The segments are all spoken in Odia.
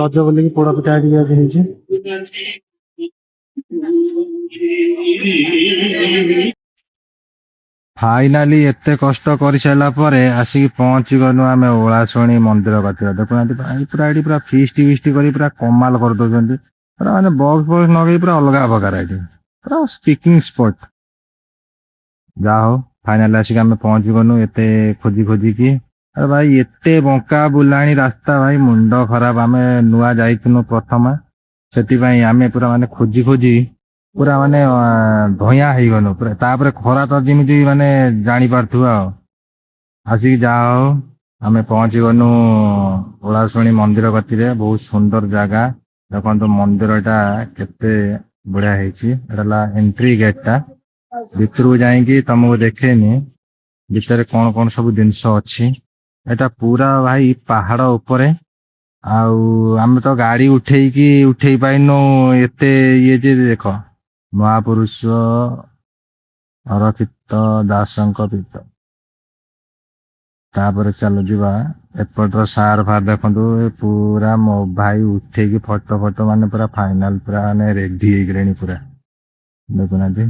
ରଜ ବୋଲିକି ପୋଡ ପିଠା ଟିକେ ଆଜି ହେଇଛି। ଫାଇନାଲି ଏତେ କଷ୍ଟ କରିସାରିଲା ପରେ ଆସିକି ପହଞ୍ଚି ଗଲୁ ଆମେ ଓଳାଶୁଣୀ ମନ୍ଦିର କତିରେ। ଦେଖୁନାହାନ୍ତି ପୁରା ଏଠି ପୁରା ଫିଷ୍ଟ ଫିଷ୍ଟ କରି ପୁରା କମାଲ କରିଦଉଛନ୍ତି। ପୁରା ମାନେ ବକ୍ସ ଫକ୍ସ ନଗେଇ ପୁରା ଅଲଗା ପ୍ରକାର ଏଠି ପୁରା ସ୍ପିକିଂ ସ୍ପଟ। ଯାହା ହଉ ଫାଇନାଲି ଆସିକି ଆମେ ପହଞ୍ଚି ଗଲୁ ଏତେ ଖୋଜି ଖୋଜିକି। ଆରେ ଭାଇ ଏତେ ବଙ୍କା ବୁଲାଣି ରାସ୍ତା ଭାଇ ମୁଣ୍ଡ ଖରାପ। ଆମେ ନୂଆ ଯାଇଥିଲୁ ପ୍ରଥମେ, ସେଥିପାଇଁ ଆମେ ପୁରା ମାନେ ଖୋଜି ଖୋଜି ପୁରା ମାନେ ଧଇଁଆ ହେଇଗଲୁ ପୁରା। ତାପରେ ଖରା ତ ଯେମିତି ମାନେ ଜାଣିପାରୁଥିବ ଆଉ। ଆସିକି ଯାହା ହଉ ଆମେ ପହଞ୍ଚି ଗଲୁ ଓଳାଶୁଣୀ ମନ୍ଦିର କତିରେ। ବହୁତ ସୁନ୍ଦର ଜାଗା। ଦେଖନ୍ତୁ ମନ୍ଦିର ଟା କେତେ ବଢିଆ ହେଇଛି। ଏଟା ହେଲା ଏଣ୍ଟ୍ରି ଗେଟ୍ ଟା। ଭିତରକୁ ଯାଇକି ତମକୁ ଦେଖେଇନି ଭିତରେ କଣ କଣ ସବୁ ଜିନିଷ ଅଛି। ଏଟା ପୁରା ଭାଇ ପାହାଡ ଉପରେ। ଆଉ ଆମେ ତ ଗାଡି ଉଠେଇ ପାଇନୁ ଏତେ ଇଏ ଯେ ଦେଖ ମହାପୁରୁଷ ଅରକ୍ଷିତ ଦାସଙ୍କ ପୀଠ। ତାପରେ ଚାଲୁ ଯିବା ଏପଟର ସାର ଫାର ଦେଖନ୍ତୁ ପୁରା ମୋ ଭାଇ ଉଠେଇକି ଫଟୋ ଫଟୋ ମାନେ ପୁରା ଫାଇନାଲ ପୁରା ମାନେ ରେଡି ହେଇଗଲେଣି ପୁରା। ଦେଖୁନାହାନ୍ତି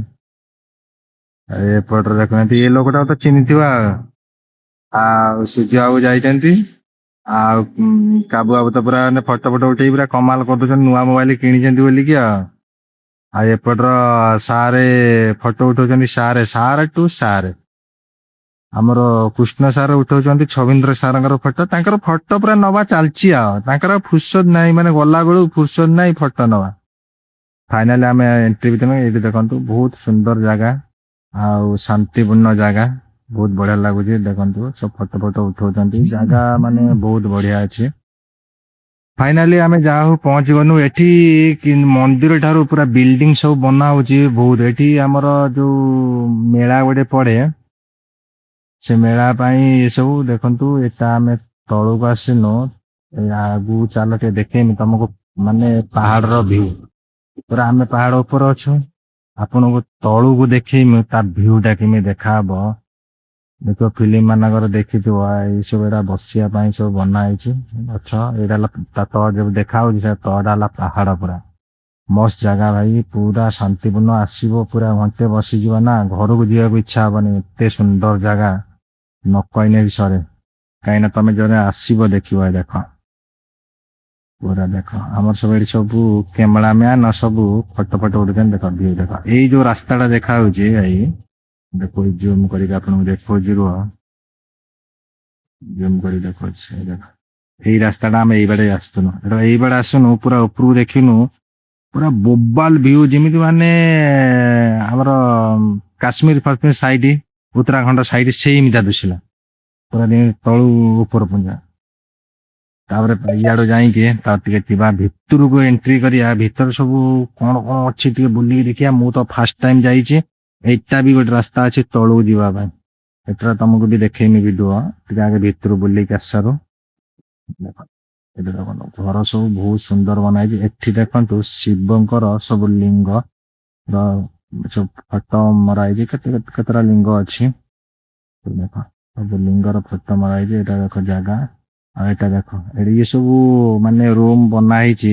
ଏପଟରେ ଦେଖୁନାହାନ୍ତି ଏ ଲୋକଟା ତ ଚିହ୍ନିଥିବା ଆଉ ସୂର୍ଯ୍ୟ ବାବୁ ଯାଇଛନ୍ତି। ଆଉ କାବୁ ବାବୁ ତ ପୁରା ମାନେ ଫଟୋ ଫଟୋ ଉଠେଇକି ପୁରା କମାଲ କରିଦଉଛନ୍ତି ନୂଆ ମୋବାଇଲ କିଣିଛନ୍ତି ବୋଲିକି ଆଉ। ଆଉ ଏପଟର ସାରେ ଫଟୋ ଉଠଉଛନ୍ତି ସାରେ ଟୁ ସାରେ। ଆମର କୃଷ୍ଣ ସାର୍ ଉଠଉଛନ୍ତି ଛବିନ୍ଦ୍ର ସାରଙ୍କର ଫଟୋ। ତାଙ୍କର ଫଟୋ ପୁରା ନବା ଚାଲିଛି ଆଉ। ତାଙ୍କର ଫୁର୍ସତ ନାହିଁ ମାନେ ଗଲା ବେଳୁ ଫୁର୍ସତ ନାହିଁ ଫଟୋ ନବା। ଫାଇନାଲି ଆମେ ଏଣ୍ଟ୍ରି ଭିତରେ ଏଇଠି ଦେଖନ୍ତୁ ବହୁତ ସୁନ୍ଦର ଜାଗା ଆଉ ଶାନ୍ତିପୂର୍ଣ୍ଣ ଜାଗା। ବହୁତ ବଢିଆ ଲାଗୁଛି ଦେଖନ୍ତୁ ସବୁ ଫଟୋ ଫଟୋ ଉଠଉଛନ୍ତି। ଜାଗା ମାନେ ବହୁତ ବଢିଆ ଅଛି। ଫାଇନାଲି ଆମେ ଯାହା ହଉ ପହଞ୍ଚି ଗଲୁ। ଏଠି ମନ୍ଦିର ଠାରୁ ପୁରା ବିଲ୍ଡିଂ ସବୁ ବନା ହଉଛି ବହୁତ। ଏଠି ଆମର ଯୋଉ ମେଳା ଗୋଟେ ପଡେ ସେ ମେଳା ପାଇଁ ଏ ସବୁ ଦେଖନ୍ତୁ। ଏଟା ଆମେ ତଳକୁ ଆସିନୁ ଆଗକୁ ଚାଲ ଟିକେ ଦେଖେଇନି ତମକୁ ମାନେ ପାହାଡର ଭିଉ। ପୁରା ଆମେ ପାହାଡ ଉପରେ ଅଛୁ, ଆପଣଙ୍କୁ ତଳୁକୁ ଦେଖେଇମୁ ତା ଭିଉ ଟା କେମିତି ଦେଖାହବ। ଦେଖିବ ଫିଲ୍ମ ମାନଙ୍କର ଦେଖିଥିବ ଏଇ ସବୁ ଏଟା ବସିବା ପାଇଁ ସବୁ ବନା ହେଇଛି ଗଛ। ଏଇଟା ହେଲା ତା ତଳ ଯୋଉ ଦେଖା ହଉଛି ସେ ତଳଟା ହେଲା ପାହାଡ ପୁରା। ମସ୍ତ ଜାଗା ଭାଇ ପୁରା ଶାନ୍ତିପୂର୍ଣ୍ଣ। ଆସିବ ପୁରା ଘଣ୍ଟେ ବସିଯିବ ନା ଘରକୁ ଯିବାକୁ ଇଚ୍ଛା ହବନି। ଏତେ ସୁନ୍ଦର ଜାଗା ନ କହିନେ ବି ସରେ। କାହିଁକିନା ତମେ ଜଣେ ଆସିବ ଦେଖିବ ଦେଖ ପୁରା ଦେଖ ଆମର ସବୁ ଏଠି ସବୁ କ୍ୟାମେରା ମ୍ୟାନ ସବୁ ଫଟୋ ଫଟୋ ଉଠଉଛନ୍ତି। ଦେଖ ଭିଉ ଦେଖ ଏଇ ଯୋଉ ରାସ୍ତାଟା ଦେଖା ହଉଛି ଭାଇ ଦେଖ ଜୁମ କରିକି ଆପଣଙ୍କୁ ଦେଖଉଛି ରୁହ। ଜୁମ କରି ଦେଖଉଛି ଦେଖ ଏଇ ରାସ୍ତା ଟା ଆମେ ଏଇବାଟେ ଆସୁଥିଲୁ। ଏଇବାଟେ ଆସୁନୁ ପୁରା ଉପରକୁ ଦେଖିନୁ ପୁରା ବୋବାଲ ଭିଉ ଯେମିତି ମାନେ ଆମର କାଶ୍ମୀର ଫାଶ୍ମୀର ସାଇଡ ଉତ୍ତରାଖଣ୍ଡ ସାଇଡ ସେଇମିତିଆ ଦିଶିଲା ପୁରା ତଳୁ ଉପର ପୁଞ୍ଜା। ତାପରେ ଇଆଡୁ ଯାଇକି ତାର ଟିକେ ଥିବା ଭିତରକୁ ଏଣ୍ଟ୍ରି କରିବା। ଭିତରେ ସବୁ କଣ କଣ ଅଛି ଟିକେ ବୁଲିକି ଦେଖିବା। ମୁଁ ତ ଫାଷ୍ଟ ଟାଇମ ଯାଇଛି। ଏଇଟା ବି ଗୋଟେ ରାସ୍ତା ଅଛି ତଳକୁ ଯିବା ପାଇଁ। ଏଥର ତମକୁ ବି ଦେଖେଇନି ଭିଡିଓ ଟିକେ ଆଗେ ଭିତରୁ ବୁଲିକି ଆସିସାରୁ। ଏଠି ଦେଖନ୍ତୁ ଘର ସବୁ ବହୁତ ସୁନ୍ଦର ବନା ହେଇଛି। ଏଠି ଦେଖନ୍ତୁ ଶିବଙ୍କର ସବୁ ଲିଙ୍ଗ ର ସବୁ ଫଟୋ ମରା ହେଇଛି। କେତେଟା ଲିଙ୍ଗ ଅଛି ଦେଖ ସବୁ ଲିଙ୍ଗର ଫଟୋ ମରା ହେଇଛି। ଏଇଟା ଦେଖ ଜାଗା ଆଉ ଏଇଟା ଦେଖ ଏଠି ଇଏ ସବୁ ମାନେ ରୁମ ବନା ହେଇଛି।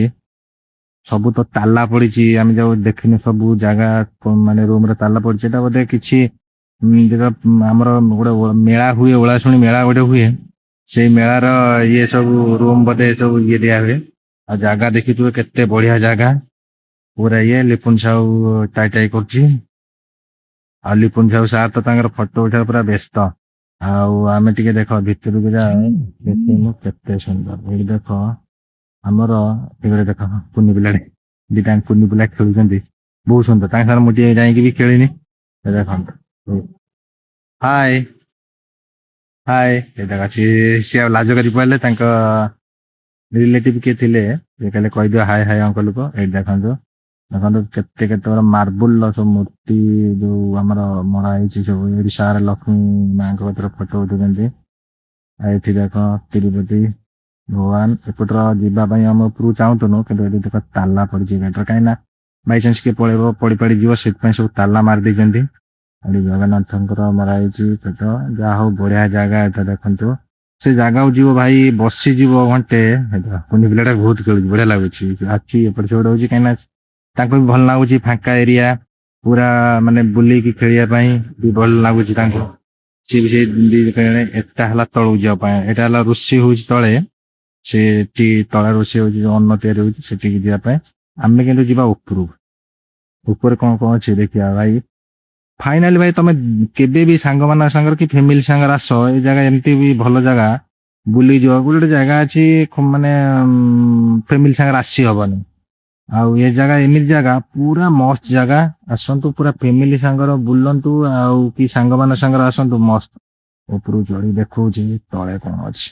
ସବୁ ତ ତାଲା ପଡିଛି। ଆମେ ଯୋଉ ଦେଖିନୁ ସବୁ ଜାଗା ମାନେ ରୁମରେ ତାଲା ପଡିଛି। ଏଟା ବୋଧେ କିଛି ଆମର ଗୋଟେ ମେଳା ହୁଏ ଓଳାଶୁଣି ମେଳା ଗୋଟେ ହୁଏ। ସେଇ ମେଳାର ଇଏ ସବୁ ରୁମ ବୋଧେ ସବୁ ଇଏ ଦିଆ ହୁଏ। ଆଉ ଜାଗା ଦେଖିଥିବେ କେତେ ବଢିଆ ଜାଗା ପୁରା ଇଏ ଲିପୁନ ସାହୁ ଟାଇ ଟାଇ କରୁଛି। ଆଉ ଲିପୁନ ସାହୁ ସାର୍ ତ ତାଙ୍କର ଫଟୋ ଉଠେଇବା ପୁରା ବ୍ୟସ୍ତ। ଆଉ ଆମେ ଟିକେ ଦେଖ ଭିତରକୁ ଯା ଦେଖୁ କେତେ ସୁନ୍ଦର। ଏଇଠି ଦେଖ ଆମର ଏଇଗୁଡେ ଦେଖ କୁନି ପିଲାଟେ ଦିଟା କୁନି ପିଲା ଖେଳୁଛନ୍ତି ବହୁତ ସୁନ୍ଦର। ତାଙ୍କ ସାଙ୍ଗରେ ମୁଁ ଟିକେ ଯାଇକି ବି ଖେଳିନି। ଦେଖନ୍ତୁ ହାଏ ହାଏ ଏଇଟା ଅଛି। ସିଏ ଆଉ ଲାଜ କରି ପାରିଲେ ତାଙ୍କ ରିଲେଟିଭ କିଏ ଥିଲେ ସେ କହିଲେ କହିଦିଅ ହାଇ ହାଇ ଅଙ୍କଲ କୁ। ଏଇଠି ଦେଖନ୍ତୁ ଦେଖନ୍ତୁ କେତେ କେତେ ବଡ ମାର୍ବୁଲ ର ସବୁ ମୂର୍ତ୍ତି ଯୋଉ ଆମର ମରା ହେଇଛି ସବୁ। ଏଠି ସାର ଲକ୍ଷ୍ମୀ ମାଙ୍କ କତିରେ ଫଟୋ ଉଠଉଛନ୍ତି। ଆଉ ଏଠି ଦେଖ ତିରୁପତି ଭଗବାନ। ଏପଟର ଯିବା ପାଇଁ ଆମେ ଉପରକୁ ଚାହୁଁଥିନୁ କିନ୍ତୁ ଏଠି ଦେଖ ତାଲା ପଡିଛି ଗେଟରେ। କାହିଁକି ନା ବାଇଚାନ୍ସ କିଏ ପଳେଇବ ପଡି ପାଡି ଯିବ ସେଥିପାଇଁ ସବୁ ତାଲା ମାରି ଦେଇଛନ୍ତି। ଏଠି ଜଗନ୍ନାଥଙ୍କର ମରା ହେଇଛି ଫଟୋ। ଯାହା ହଉ ବଢିଆ ଜାଗା ଏଟା ଦେଖନ୍ତୁ ସେ ଜାଗାକୁ ଯିବ ଭାଇ, ବସିଯିବ ଘଣ୍ଟେ। କୁନି ପିଲାଟା ବହୁତ ଖେଳୁଛି, ବଢିଆ ଲାଗୁଛି, ଆଛି ଏପଟେ ସେପଟେ ହଉଛି, କାହିଁକି ନା ତାଙ୍କୁ ବି ଭଲ ଲାଗୁଛି ଫାଙ୍କା ଏରିଆ ପୁରା, ମାନେ ବୁଲିକି ଖେଳିବା ପାଇଁ ବି ଭଲ ଲାଗୁଛି ତାଙ୍କୁ। ସିଏ ବି ସେଇ ଏଟା ହେଲା ତଳକୁ ଯିବା ପାଇଁ, ଏଟା ହେଲା ରୋଷେଇ ହଉଛି ତଳେ, ସେଠି ତଳେ ରୋଷେଇ ହଉଛି, ଯୋଉ ଅନ୍ନ ତିଆରି ହଉଛି ସେଠିକି ଯିବା ପାଇଁ। ଆମେ କିନ୍ତୁ ଯିବା ଉପରକୁ, ଉପରେ କଣ କଣ ଅଛି ଦେଖିବା ଭାଇ। ଫାଇନାଲି ଭାଇ ତମେ କେବେ ବି ସାଙ୍ଗମାନଙ୍କ ସାଙ୍ଗରେ କି ଫ୍ୟାମିଲି ସାଙ୍ଗରେ ଆସ, ଏଇ ଜାଗା ଏମିତି ବି ଭଲ ଜାଗା ବୁଲିଯିବ। ଗୋଟେ ଗୋଟେ ଜାଗା ଅଛି ମାନେ ଫ୍ୟାମିଲି ସାଙ୍ଗରେ ଆସି ହବନି, ଆଉ ଏ ଜାଗା ଏମିତି ଜାଗା ପୁରା ମସ୍ତ ଜାଗା। ଆସନ୍ତୁ ପୁରା ଫ୍ୟାମିଲି ସାଙ୍ଗର ବୁଲନ୍ତୁ, ଆଉ କି ସାଙ୍ଗମାନଙ୍କ ସାଙ୍ଗରେ ଆସନ୍ତୁ, ମସ୍ତ। ଉପରକୁ ଚଢି ଦେଖଉଛି ତଳେ କଣ ଅଛି।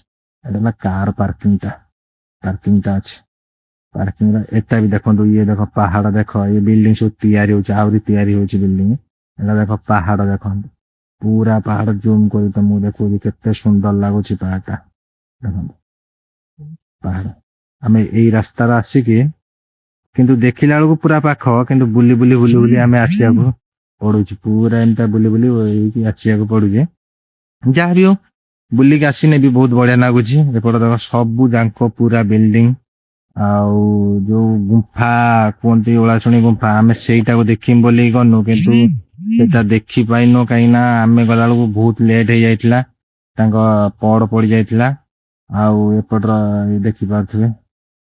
ଏଟା ହେଲା କାର ପାର୍କିଂଟା ଅଛି। ପାର୍କିଂ ଏଟା ବି ଦେଖନ୍ତୁ, ଇଏ ଦେଖ ପାହାଡ, ଦେଖ ଇଏ ବିଲ୍ଡିଂ ସବୁ ତିଆରି ହଉଛି, ଆହୁରି ତିଆରି ହଉଛି ବିଲ୍ଡିଂ। ଏଟା ଦେଖ ପାହାଡ ଦେଖନ୍ତୁ, ପୁରା ପାହାଡ ଜୁମ କରି ତମକୁ ଦେଖଉଛି, କେତେ ସୁନ୍ଦର ଲାଗୁଛି ପାହାଡଟା। ଦେଖନ୍ତୁ ପାହାଡ, ଆମେ ଏଇ ରାସ୍ତାରେ ଆସିକି କିନ୍ତୁ ଦେଖିଲା ବେଳକୁ ପୁରା ପାଖ, କିନ୍ତୁ ବୁଲି ବୁଲି ବୁଲି ବୁଲି ଆମେ ଆସିବାକୁ ପଡୁଛି, ପୁରା ଏମିତି ବୁଲି ବୁଲି ହେଇକି ଆସିବାକୁ ପଡୁଛି। ଯାହା ବି ହଉ, ବୁଲିକି ଆସିନେ ବି ବହୁତ ବଢିଆ ଲାଗୁଛି। ଏପଟେ ଦେଖ ସବୁ ଯାଙ୍କ ପୁରା ବିଲ୍ଡିଂ, ଆଉ ଯୋଉ ଗୁମ୍ଫା କୁହନ୍ତି ଓଳାଶୁଣୀ ଗୁମ୍ଫା, ଆମେ ସେଇଟାକୁ ଦେଖିମୁ ବୋଲି ଗନୁ, କିନ୍ତୁ ସେଟା ଦେଖି ପାଇନୁ, କାହିଁକି ନା ଆମେ ଗଲାବେଳକୁ ବହୁତ ଲେଟ୍ ହେଇଯାଇଥିଲା, ତାଙ୍କ ପହଡ ପଡି ଯାଇଥିଲା। ଆଉ ଏପଟର ଦେଖିପାରୁଥିବେ,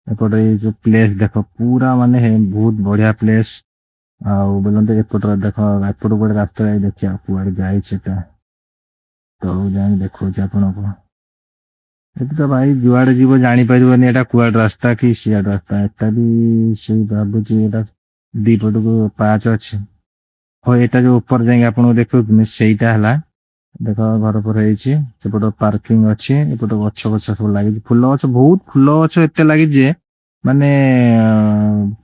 ଏପଟେ ଏଇ ଯୋଉ ପ୍ଲେସ ଦେଖ, ପୁରା ମାନେ ବହୁତ ବଢିଆ ପ୍ଲେସ। ଆଉ ବୁଲନ୍ତୁ ଏପଟର ଦେଖ, ଏପଟକୁ ଗୋଟେ ରାସ୍ତା ଯାଇ ଦେଖିବା କୁଆଡେ ଯାଇଛି ସେଟା, ତଳକୁ ଯାଇକି ଦେଖଉଛି ଆପଣଙ୍କୁ। ଏଠି ତ ଭାଇ ଯୁଆଡେ ଯିବ ଜାଣିପାରିବନି ଏଟା କୁଆଡେ ରାସ୍ତା କି ସିଆଡେ ରାସ୍ତା। ଏଟା ବି ସେଇ ଭାବୁଛି ଏଟା ଦି ପଟକୁ ପାହାଚ ଅଛି। ହଉ, ଏଇଟା ଯୋଉ ଉପରେ ଯାଇକି ଆପଣଙ୍କୁ ଦେଖଉଥିଲି ସେଇଟା ହେଲା, ଦେଖ ଘର ଫର ହେଇଛି, ସେପଟ ପାର୍କିଂ ଅଛି, ଏପଟ ଗଛ ଗଛ ସବୁ ଲାଗିଛି, ଫୁଲ ଗଛ, ବହୁତ ଫୁଲ ଗଛ ଏତେ ଲାଗିଛି ଯେ ମାନେ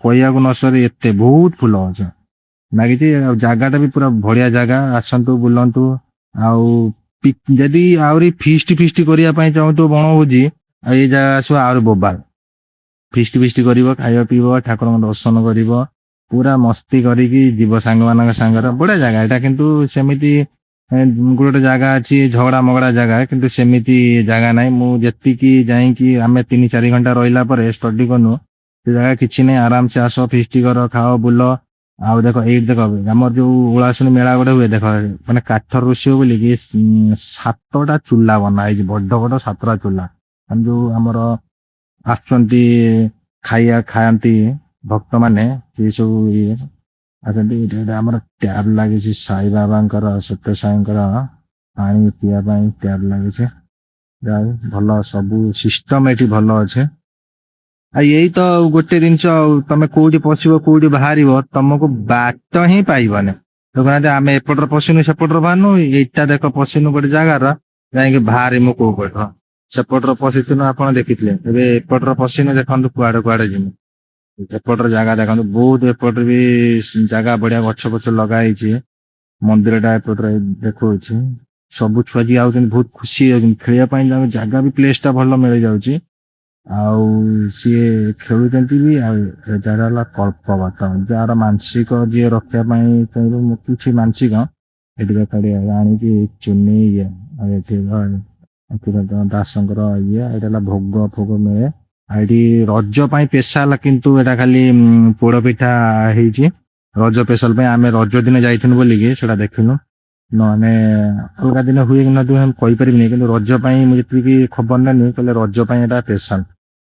କହିବାକୁ ନ ସରେ, ଏତେ ବହୁତ ଫୁଲ ଗଛ ଲାଗିଛି। ଆଉ ଜାଗାଟା ବି ପୁରା ବଢିଆ ଜାଗା, ଆସନ୍ତୁ ବୁଲନ୍ତୁ। ଆଉ ଯଦି ଆହୁରି ଫିଷ୍ଟ କରିବା ପାଇଁ ଚାହୁଁଥିବ ବଣଭୋଜି, ଆଉ ଏଇ ଜାଗା ଆସିବ ଆହୁରି ବୋବାଲ। ଫିଷ୍ଟ କରିବ, ଖାଇବା ପିଇବ, ଠାକୁରଙ୍କ ଦର୍ଶନ କରିବ, ପୁରା ମସ୍ତି କରିକି ଯିବ ସାଙ୍ଗମାନଙ୍କ ସାଙ୍ଗରେ, ବଢିଆ ଜାଗା ଏଟା। କିନ୍ତୁ ସେମିତି ଗୋଟେ ଗୋଟେ ଜାଗା ଅଛି ଝଗଡା ମଗଡା ଜାଗା, କିନ୍ତୁ ସେମିତି ଜାଗା ନାହିଁ। ମୁଁ ଯେତିକି ଯାଇକି ଆମେ 3-4 ଘଣ୍ଟା ରହିଲା ପରେ ଷ୍ଟଡି କନୁ, ସେ ଜାଗା କିଛି ନାହିଁ, ଆରାମସେ ଆସ, ଫିଷ୍ଟ କର, ଖାଅ, ବୁଲ। ଆଉ ଦେଖ ଏଇଠି ଦେଖ, ଆମର ଯୋଉ ଓଳାଶୁଣୀ ମେଳା ଗୋଟେ ହୁଏ, ଦେଖ ମାନେ କାଠ ରୋଷେଇ ବୋଲିକି 7ଟା ଚୁଲା ବନା ହେଇଛି, ବଡ ବଡ 7ଟା ଚୁଲା। ମାନେ ଯୋଉ ଆମର ଆସୁଛନ୍ତି ଖାଇବା ଖାଆନ୍ତି ଭକ୍ତ ମାନେ, ସେ ସବୁ ଇଏ ଆସନ୍ତି। ଏଇଟା ଆମର ଟ୍ୟାବ ଲାଗିଛି ସାଇ ବାବାଙ୍କର, ସତ୍ୟ ସାଇଙ୍କର ପାଣି ପିଇବା ପାଇଁ ଟ୍ୟାବ ଲାଗିଛି। ଯାଉ ଭଲ, ସବୁ ସିଷ୍ଟମ ଏଠି ଭଲ ଅଛି। ଆଉ ଏଇ ତ ଗୋଟେ ଜିନିଷ, ଆଉ ତମେ କୋଉଠି ପଶିବ କୋଉଠି ବାହାରିବ ତମକୁ ବାଟ ହିଁ ପାଇବନି। ଦେଖୁନାହାନ୍ତି, ଆମେ ଏପଟରେ ପଶିନୁ ସେପଟରେ ବାହାରିନୁ, ଏଇଟା ଦେଖ ପଶିନୁ ଗୋଟେ ଜାଗାର, ଯାଇକି ବାହାରିମୁ କୋଉ ପଟ, ସେପଟରେ ପଶିଥିନୁ ଆପଣ ଦେଖିଥିଲେ, ଏବେ ଏପଟରେ ପଶିନୁ, ଦେଖନ୍ତୁ କୁଆଡେ କୁଆଡେ ଯିମୁ। ଏପଟର ଜାଗା ଦେଖନ୍ତୁ, ବହୁତ ଏପଟରେ ବି ଜାଗା ବଢିଆ, ଗଛ ଫଛ ଲଗା ହେଇଛି। ମନ୍ଦିର ଟା ଏପଟରେ ଦେଖଉଛି, ସବୁ ଛୁଆ ଯିଏ ଆଉଛନ୍ତି ବହୁତ ଖୁସି ହେଇଯାଉଛନ୍ତି ଖେଳିବା ପାଇଁ, ତାଙ୍କ ଜାଗା ବି ପ୍ଲେସ ଟା ଭଲ ମିଳିଯାଉଛି। ଆଉ ସିଏ ଖେଳୁଛନ୍ତି ବି। ଆଉ ଏଟା ହେଲା କଳ୍ପବଟ, ଯାହାର ମାନସିକ ଯିଏ ରଖିବା ପାଇଁ ଚାହିଁବ, କିଛି ମାନସିକ ଏଠିକା ଆଣିକି ଚୁନି ଇଏ, ଆଉ ଏଠି ଦାସଙ୍କର ଇଏ, ଏଇଟା ହେଲା ଭୋଗ ଫୋଗ ମିଳେ। ଆଉ ଏଠି ରଜ ପାଇଁ ସ୍ପେଶାଲ, କିନ୍ତୁ ଏଟା ଖାଲି ପୋଡ ପିଠା ହେଇଛି ରଜ ସ୍ପେଶାଲ ପାଇଁ। ଆମେ ରଜ ଦିନ ଯାଇଥିଲୁ ବୋଲିକି ସେଟା ଦେଖିନୁ, ନହେଲେ ଅଲଗା ଦିନ ହୁଏ କି ନହୁଏ କହିପାରିବିନି, କିନ୍ତୁ ରଜ ପାଇଁ ମୁଁ ଯେତିକି ଖବର ନେଲି, କହିଲେ ରଜ ପାଇଁ ଏଟା ସ୍ପେଶାଲ।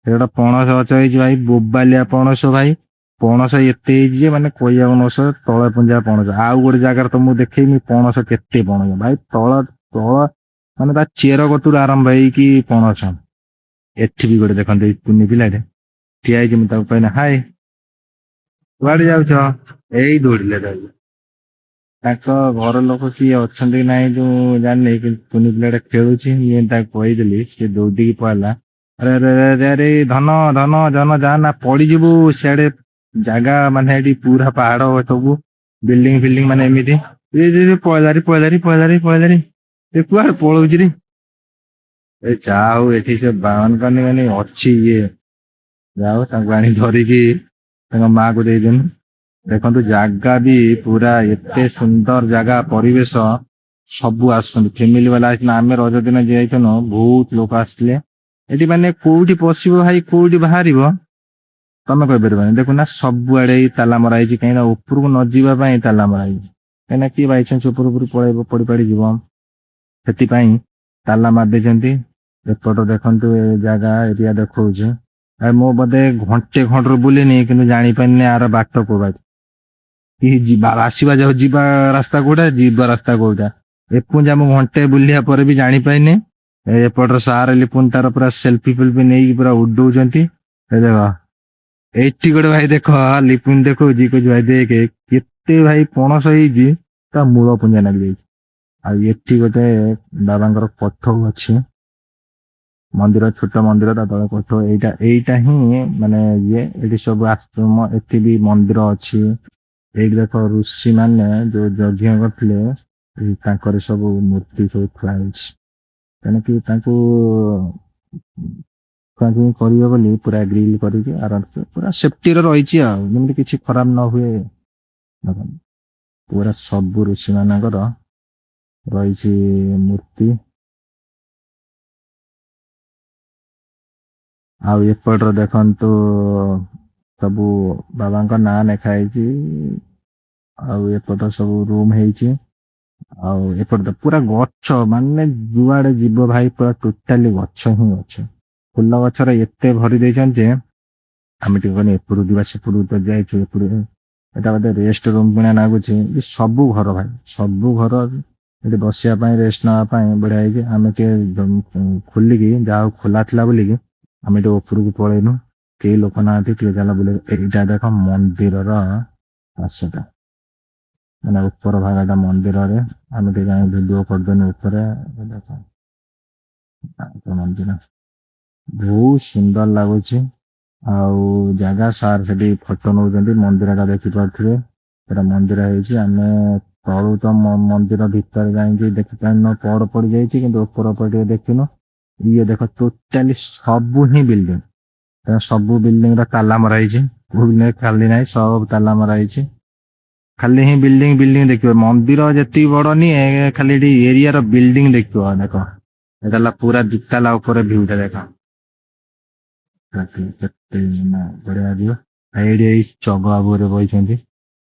ଗୋଟେ ପଣସ ଗଛ ହେଇଛି ଭାଇ, ବୋବାଲିଆ ପଣସ ଭାଇ, ପଣସ ଏତେ ହେଇଛି ଯେ ମାନେ କହିବାକୁ ନ ସରେ, ତଳେ ପୁଞ୍ଜା ପଣସ। ଆଉ ଗୋଟେ ଜାଗାରେ ତ ମୁଁ ଦେଖେଇନି ପଣସ, କେତେ ପଣସ ଭାଇ, ତଳ ତଳ ମାନେ ତା ଚେର କତୁରୁ ଆରମ୍ଭ ହେଇକି ପଣସ। ଏଠି ବି ଗୋଟେ ଦେଖନ୍ତୁ, ଏଇ କୁନି ପିଲାଟେ ଠିଆ ହେଇଛି, ମୁଁ ତାକୁ କହିଲି ହାଏ, କୁଆଡେ ଯାଉଛ, ଏଇ ଦୌଡ଼ିଲେ ଧରିଲେ। ତାଙ୍କ ଘର ଲୋକ କିଏ ଅଛନ୍ତି କି ନାହିଁ ଯୋଉ ଜାଣିନି, କିନ୍ତୁ କୁନି ପିଲାଟା ଖେଳୁଛି, ମୁଁ ତାକୁ କହିଦେଲି, ସେ ଦୌଡ଼ିକି ପଳେଇଲା। ଆରେ ଆରେ ଆରେ ଆରେ, ଧନ ଧନ ଧନ, ଯା ନା ପଡିଯିବୁ ସିଆଡେ। ଜାଗା ମାନେ ଏଠି ପୁରା ପାହାଡ ସବୁ, ବିଲ୍ଡିଂ ଫିଲ୍ଡିଂ ମାନେ ଏମିତି। ପଳେଇଲାରି ପଳେଇଲାରି ପଳେଇଲାରି ପଳେଇଲାରି, ଏ କୁଆଡେ ପଳଉଛି ରେ। ଏ ଯାହା ହଉ, ଏଠି ସେ ବାହନ ମାନେ ଅଛି ଇଏ, ଯାଉ ତାଙ୍କୁ ଆଣି ଧରିକି ତାଙ୍କ ମାକୁ ଦେଇଦେନୁ। ଦେଖନ୍ତୁ ଜାଗା ବି ପୁରା ଏତେ ସୁନ୍ଦର ଜାଗା, ପରିବେଶ ସବୁ ଆସୁଛନ୍ତି ଫ୍ୟାମିଲି ବାଲା ଆସିଥିଲେ। ଆମେ ରଜ ଦିନ ଯାଇଥିଲୁ ବହୁତ ଲୋକ ଆସିଥିଲେ। ଏଠି ମାନେ କୋଉଠି ପଶିବ ଭାଇ କୋଉଠି ବାହାରିବ ତମେ କହିପାରିବନି। ଦେଖୁନା ସବୁଆଡେ ଏଇ ତାଲା ମରା ହେଇଛି, କାହିଁକିନା ଉପରକୁ ନ ଯିବା ପାଇଁ ତାଲା ମରା ହେଇଛି। କାହିଁକିନା କିଏ ବାଇଚାନ୍ସ ଉପର ଉପରୁ ପଳେଇବ ପଡି ପାଡି ଯିବ, ସେଥିପାଇଁ ତାଲା ମାରି ଦେଇଛନ୍ତି। ଏପଟ ଦେଖନ୍ତୁ ଏ ଜାଗା ଏରିଆ ଦେଖଉଛି। ମୁଁ ବୋଧେ ଘଣ୍ଟେ ଖଣ୍ଡରୁ ବୁଲିନି କିନ୍ତୁ ଜାଣିପାରିନି ଆର ବାଟ କୋଉ ବାଟ, କି ଯିବା ଆସିବା ଯାଉ ଯିବା ରାସ୍ତା କୋଉଟା ଯିବା ରାସ୍ତା କୋଉଟା। ଏପୁଞ୍ଜା ମୁଁ ଘଣ୍ଟେ ବୁଲିବା ପରେ ବି ଜାଣିପାରିନି। ଏପଟର ସାର ଲିପୁନ ତାର ପୁରା ସେଲଫି ଫେଲଫି ନେଇକି ପୁରା ଉଡଉଛନ୍ତି। ଏ ଦେଖ ଏଇଠି ଗୋଟେ ଭାଇ ଦେଖ ଲିପୁନ ଦେଖଉଛି, କହୁଛି ଭାଇ ଦେଖେ କେତେ ଭାଇ ପଣସ ହେଇଛି ତା ମୂଳ ପୁଞ୍ଜା ଲାଗି ଯାଇଛି। ଆଉ ଏଠି ଗୋଟେ ବାବାଙ୍କର କୋଠ ଅଛି, ମନ୍ଦିର ଛୋଟ ମନ୍ଦିର, ତା ତଳେ କୋଠ। ଏଇଟା ହିଁ ମାନେ ଇଏ ଏଠି ସବୁ ଆଶ୍ରମ, ଏଠି ବି ମନ୍ଦିର ଅଛି। ଏଇଠି ଦେଖ ଋଷି ମାନେ ଯୋଉ ଯଜ୍ଞ କରିଥିଲେ ତାଙ୍କର ସବୁ ମୂର୍ତ୍ତି ସବୁ ଥୁଆ ହେଇଛି। ତେଣୁକି ତାଙ୍କୁ କରିବ ବୋଲି ପୁରା ଗ୍ରିଲ କରିକି ଆରାମସେ ପୁରା ସେଫ୍ଟିରେ ରହିଛି ଆଉ, ଯେମିତି କିଛି ଖରାପ ନ ହୁଏ। ଦେଖନ୍ତୁ, ପୁରା ସବୁ ଋଷି ମାନଙ୍କର ରହିଛି ମୂର୍ତ୍ତି। ଆଉ ଏପଟର ଦେଖନ୍ତୁ ସବୁ ବାବାଙ୍କ ନାଁ ଲେଖା ହେଇଛି। ଆଉ ଏପଟ ସବୁ ରୁମ ହେଇଛି। ଆଉ ଏପଟେ ତ ପୁରା ଗଛ, ମାନେ ଯୁଆଡେ ଯିବ ଭାଇ ପୁରା ଟୋଟାଲି ଗଛ ହିଁ ଗଛ। ଫୁଲ ଗଛରେ ଏତେ ଭରି ଦେଇଛନ୍ତି ଯେ ଆମେ ଟିକେ କହିଲେ ଏପଟକୁ ଯିବା ସେପଟକୁ ତ ଯାଇଛୁ, ଏପଟୁ ଏଟା ଗୋଟେ ରେଷ୍ଟ ରୁମ ଭଳିଆ ଲାଗୁଛି। ସବୁ ଘର ଭାଇ ସବୁ ଘର ଏଠି ବସିବା ପାଇଁ ରେଷ୍ଟ ନେବା ପାଇଁ ବଢିଆ ହେଇଛି। ଆମେ ଟିକେ ଖୋଲିକି ଯାହା ହଉ ଖୋଲା ଥିଲା ବୋଲିକି ଆମେ ଟିକେ ଉପରକୁ ପଳେଇନୁ, କେହି ଲୋକ ନାହାନ୍ତି, ଟିକେ ଚାଲ ବୁଲେ। ଏଇଟା ଦେଖ ମନ୍ଦିରର ପାଶଟା, ମାନେ ଉପର ଭାଗଟା ମନ୍ଦିରରେ। ଆମେ ଟିକେ ଯାଇ ଭିଡିଓ କରିଦେନୁ ଉପରେ। ଦେଖ ମନ୍ଦିର ବହୁତ ସୁନ୍ଦର ଲାଗୁଛି। ଆଉ ଜାଗା ସାର୍ ସେଠି ଫଟୋ ନଉଛନ୍ତି, ମନ୍ଦିର ଟା ଦେଖିପାରୁଥିବେ ସେଟା ମନ୍ଦିର ହେଇଛି। ଆମେ ତଳୁ ତ ମନ୍ଦିର ଭିତରେ ଯାଇକି ଦେଖିପାରିନୁ, ପହଡ ପଡି ଯାଇଛି, କିନ୍ତୁ ଉପର ଉପରେ ଟିକେ ଦେଖିନୁ। ଇଏ ଦେଖ ଟୋଟାଲି ସବୁ ହିଁ ବିଲ୍ଡିଂ, ସବୁ ବିଲ୍ଡିଂ ର ତାଲା ମରା ହେଇଛି, ଖାଲି ନାହିଁ ସବୁ ତାଲା ମରା ହେଇଛି। ଖାଲି ହିଁ ବିଲ୍ଡିଂ ବିଲ୍ଡିଂ ଦେଖିବ। ମନ୍ଦିର ଯେତିକି ବଡ ନିଏ, ଖାଲି ଏଠି ଏରିଆର ବିଲ୍ଡିଂ ଦେଖିବ। ଦେଖ ଏଟା ହେଲା ପୁରା ଦିତାଲା ଉପରେ ଭିଉ ଟା ଦେଖ, କେତେ ବଢିଆ ଭିଉ। ଏଇଠି ଏଇ ଚଗ ବାବୁରେ ବଇଛନ୍ତି।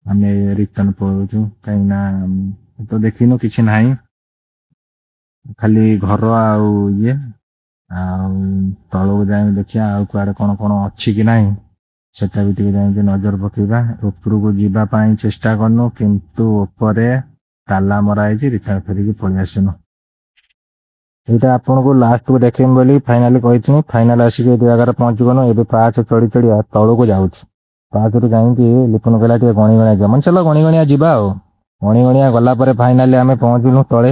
ଆମେ ରିଟର୍ନ ପଳଉଛୁ, କାହିଁକି ନା ତ ଦେଖିନୁ କିଛି ନାହିଁ, ଖାଲି ଘର ଆଉ ଇଏ। ଆଉ ତଳକୁ ଯାଇକି ଦେଖିବା ଆଉ କୁଆଡେ କଣ କଣ ଅଛି କି ନାହିଁ, ସେଟା ବି ଟିକେ ଯାଇକି ନଜର ପକେଇବା। ଉପରକୁ ଯିବା ପାଇଁ ଚେଷ୍ଟା କରନୁ, କିନ୍ତୁ ଉପରେ ତାଲା ମରା ହେଇଛି, ରିଟର୍ନ ଫେରିକି ପଳେଇ ଆସିନୁ। ଏଇଟା ଆପଣଙ୍କୁ ଲାଷ୍ଟକୁ ଦେଖେଇମି ବୋଲି ଫାଇନାଲି କହିଥିଲି। ଫାଇନାଲ ଆସିକି ଏ ଜାଗାରେ ପହଞ୍ଚିଗଲୁ। ଏବେ ପାହାଚ ଚଢି ଚଢି ତଳକୁ ଯାଉଛି। ପାହାଚରୁ ଯାଇକି ଲିପୁନ କହିଲା ଟିକେ ଗଣି ଗଣିଆ ଯିବା, ମାନେ ଚାଲ ଗଣି ଗଣିଆ ଯିବା। ଆଉ ଗଣି ଗଣିଆ ଗଲା ପରେ ଫାଇନାଲି ଆମେ ପହଞ୍ଚିଲୁ ତଳେ।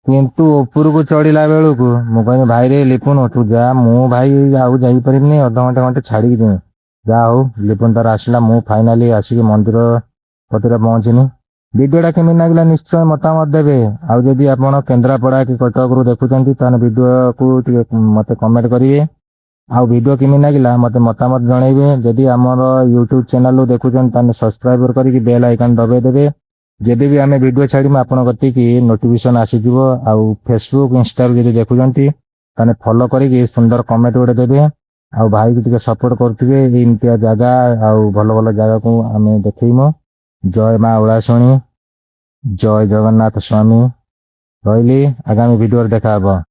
କିନ୍ତୁ ଉପରକୁ ଚଢିଲା ବେଳକୁ ମୁଁ କହିଲି ଭାଇରେ ଲିପୁନ ତୁ ଯା, ମୁଁ ଭାଇ ଆଉ ଯାଇପାରିବିନି, ଅଧଘଣ୍ଟେ ଘଣ୍ଟେ ଛାଡିକି ଯିବି। ଯାହା ହଉ ଲିପୁନ ତାର ଆସିଲା, ମୁଁ ଫାଇନାଲି ଆସିକି ମନ୍ଦିର କତିରେ ପହଞ୍ଚିନି। ଭିଡିଓଟା କେମିତି ଲାଗିଲା ନିଶ୍ଚୟ ମତାମତ ଦେବେ। ଆଉ ଯଦି ଆପଣ କେନ୍ଦ୍ରାପଡା କି କଟକରୁ ଦେଖୁଛନ୍ତି ତାହେଲେ ଭିଡିଓକୁ ଟିକେ ମତେ କମେଣ୍ଟ କରିବେ। ଆଉ ଭିଡିଓ କେମିତି ଲାଗିଲା ମତେ ମତାମତ ଜଣେଇବେ। ଯଦି ଆମର ୟୁଟ୍ୟୁବ ଚ୍ୟାନେଲରୁ ଦେଖୁଛନ୍ତି ତାହେଲେ ସବସ୍କ୍ରାଇବର କରିକି ବେଲ୍ ଆଇକନ ଦବେଇ ଦେବେ। ଯେବେ ବି ଆମେ ଭିଡିଓ ଛାଡିବୁ ଆପଣଙ୍କ କତିକି ନୋଟିଫିକେସନ ଆସିଯିବ। ଆଉ ଫେସବୁକ୍ ଇନଷ୍ଟାରୁ ଯଦି ଦେଖୁଛନ୍ତି ତାହେଲେ ଫଲୋ କରିକି ସୁନ୍ଦର କମେଣ୍ଟ ଗୋଟେ ଦେବେ। ଆଉ ଭାଇକି ଟିକେ ସପୋର୍ଟ କରୁଥିବେ, ଏମିତିଆ ଜାଗା ଆଉ ଭଲ ଭଲ ଜାଗାକୁ ଆମେ ଦେଖେଇମୁ। ଜୟ ମା ଉଳାଶୁଣୀ, ଜୟ ଜଗନ୍ନାଥ ସ୍ୱାମୀ। ରହିଲି, ଆଗାମୀ ଭିଡିଓରେ ଦେଖାହବ।